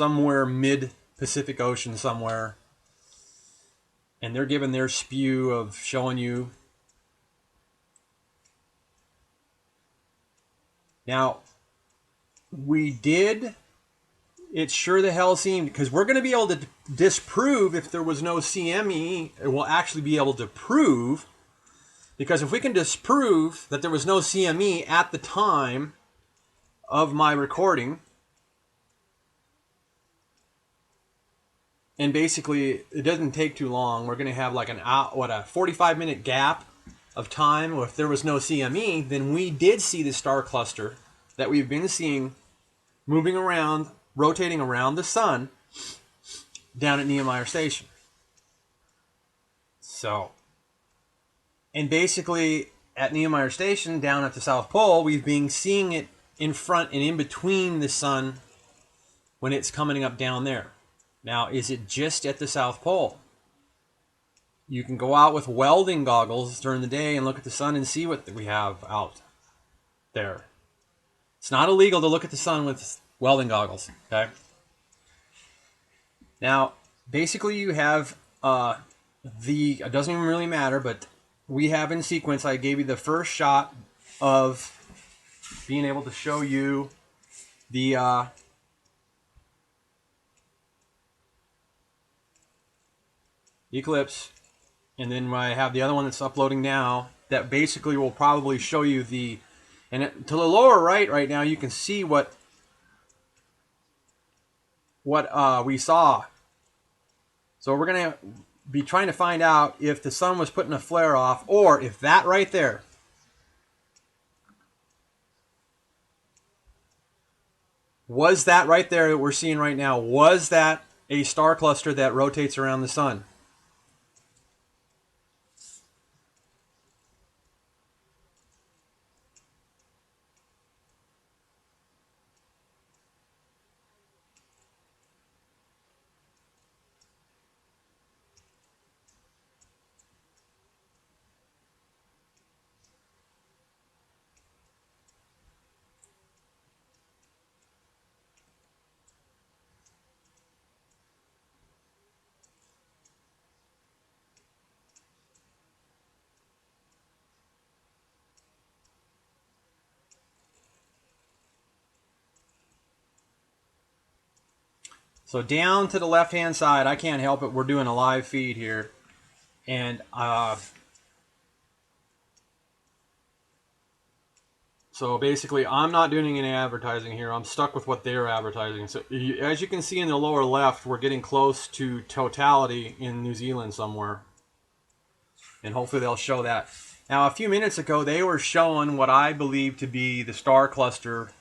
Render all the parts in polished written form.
somewhere mid-Pacific Ocean somewhere. And they're giving their spew of showing you. Now, it sure the hell seemed, because we're going to be able to disprove if there was no CME, we'll actually be able to prove, because if we can disprove that there was no CME at the time of my recording, and basically it doesn't take too long, we're going to have like a 45-minute gap of time. If there was no CME, then we did see the star cluster that we've been seeing moving around, rotating around the sun down at Niemeyer Station. So, and basically at Niemeyer Station down at the South Pole, we've been seeing it in front and in between the sun when it's coming up down there. Now, is it just at the South Pole? You can go out with welding goggles during the day and look at the sun and see what we have out there. It's not illegal to look at the sun with welding goggles, okay? Now, basically you have it doesn't even really matter, but we have in sequence, I gave you the first shot of being able to show you the eclipse, and then I have the other one that's uploading now that basically will probably show you to the lower right now you can see what we saw. So we're going to be trying to find out if the sun was putting a flare off, or if that right there that we're seeing right now, was that a star cluster that rotates around the sun? So down to the left-hand side, I can't help it. We're doing a live feed here. And so basically, I'm not doing any advertising here. I'm stuck with what they're advertising. So as you can see in the lower left, we're getting close to totality in New Zealand somewhere. And hopefully they'll show that. Now, a few minutes ago, they were showing what I believe to be the star cluster,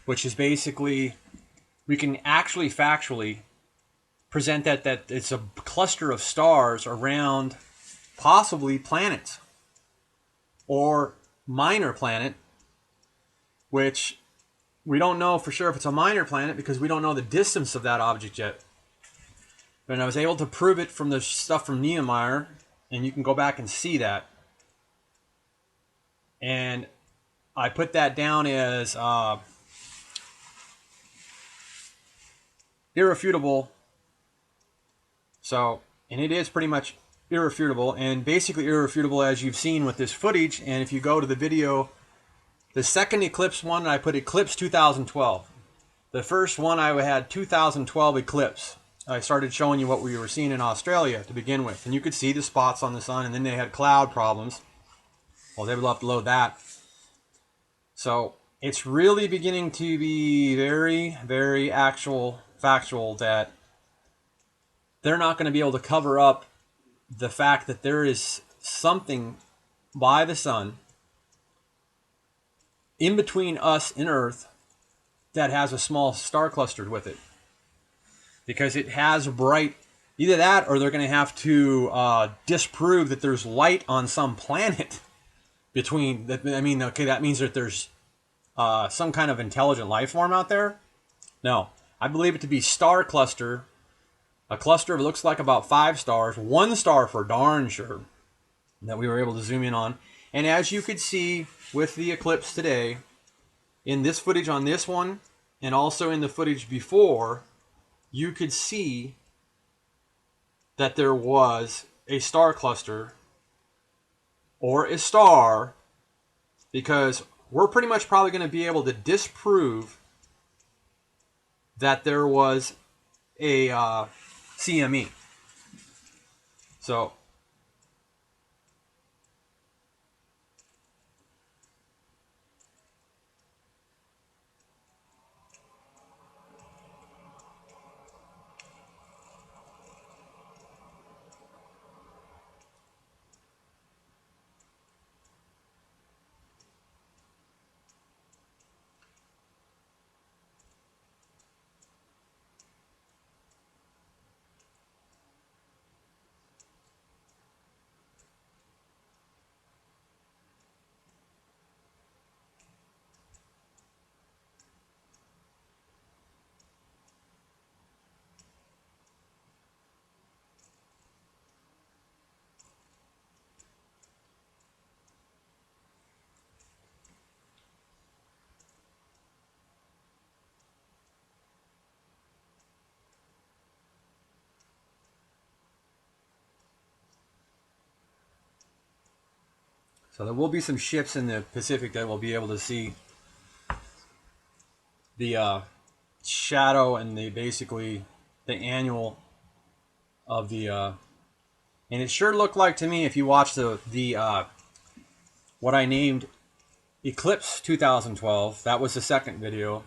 which is basically, we can actually factually present that it's a cluster of stars around possibly planets or minor planet, which we don't know for sure if it's a minor planet because we don't know the distance of that object yet. But I was able to prove it from the stuff from Niemeyer, and you can go back and see that. And I put that down as irrefutable. So, and it is pretty much irrefutable, and basically irrefutable as you've seen with this footage. And if you go to the video, the second eclipse one, I put eclipse 2012. The first one I had 2012 eclipse. I started showing you what we were seeing in Australia to begin with, and you could see the spots on the sun, and then they had cloud problems. Well, they would have to load that. So it's really beginning to be very, very factual that they're not going to be able to cover up the fact that there is something by the sun in between us and Earth that has a small star clustered with it. Because it has bright, either that or they're going to have to disprove that there's light on some planet between, I mean, okay, that means that there's some kind of intelligent life form out there? No. I believe it to be star cluster, a cluster that looks like about 5 stars, 1 star for darn sure, that we were able to zoom in on. And as you could see with the eclipse today, in this footage on this one, and also in the footage before, you could see that there was a star cluster or a star, because we're pretty much probably going to be able to disprove that there was a CME. So there will be some ships in the Pacific that will be able to see the shadow and basically the annual of the and it sure looked like to me, if you watch the what I named Eclipse 2012, that was the second video.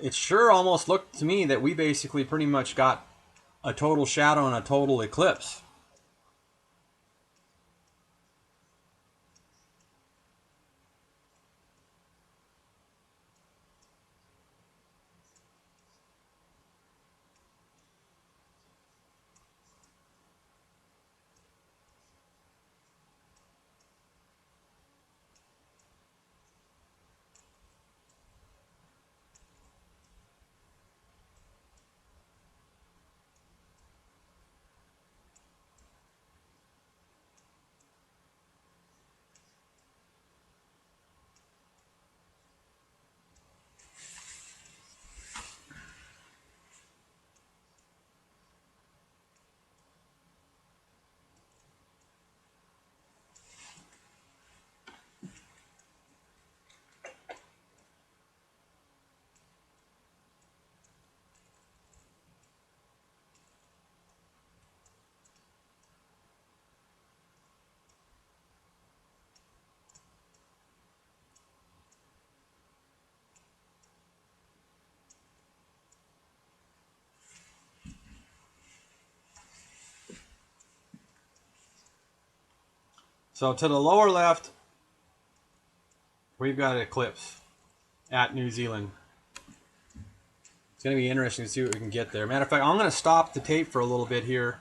It sure almost looked to me that we basically pretty much got a total shadow and a total eclipse. So to the lower left, we've got an eclipse at New Zealand. It's going to be interesting to see what we can get there. Matter of fact, I'm going to stop the tape for a little bit here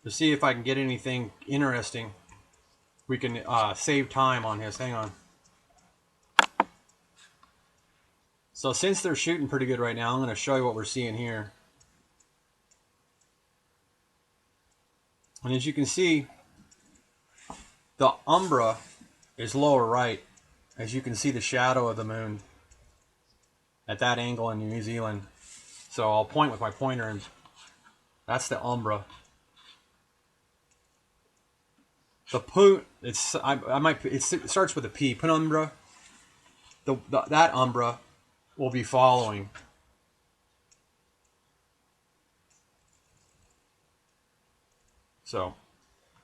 to see if I can get anything interesting. We can save time on this. Hang on. So since they're shooting pretty good right now, I'm going to show you what we're seeing here. And as you can see, the umbra is lower right. As you can see the shadow of the moon at that angle in New Zealand. So I'll point with my pointer, and that's the umbra. The Pun, it starts with a P. Penumbra. That umbra will be following. So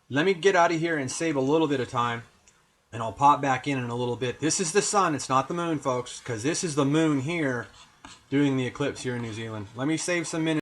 let me get out of here and save a little bit of time, and I'll pop back in a little bit. This is the sun. It's not the moon, folks, because this is the moon here doing the eclipse here in New Zealand. Let me save some minutes.